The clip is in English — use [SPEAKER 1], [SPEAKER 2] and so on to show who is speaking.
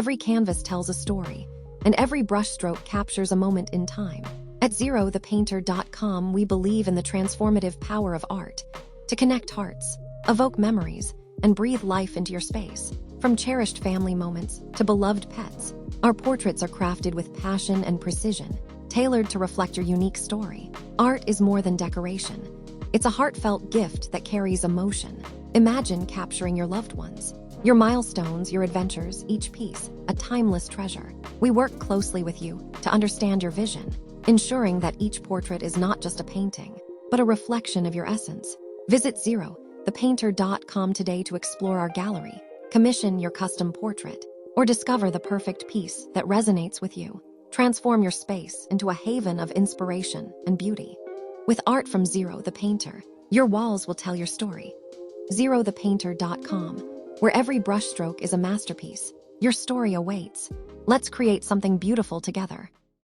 [SPEAKER 1] Every canvas tells a story, and every brushstroke captures a moment in time. At ZEROTHEPAINTER.com, we believe in the transformative power of art to connect hearts, evoke memories, and breathe life into your space. From cherished family moments to beloved pets, our portraits are crafted with passion and precision, tailored to reflect your unique story. Art is more than decoration. It's a heartfelt gift that carries emotion. Imagine capturing your loved ones, your milestones, your adventures, each piece, a timeless treasure. We work closely with you to understand your vision, ensuring that each portrait is not just a painting, but a reflection of your essence. Visit ZEROTHEPAINTER.com today to explore our gallery, commission your custom portrait, or discover the perfect piece that resonates with you. Transform your space into a haven of inspiration and beauty. With art from Zero the Painter, your walls will tell your story. ZEROTHEPAINTER.com, where every brushstroke is a masterpiece. Your story awaits. Let's create something beautiful together.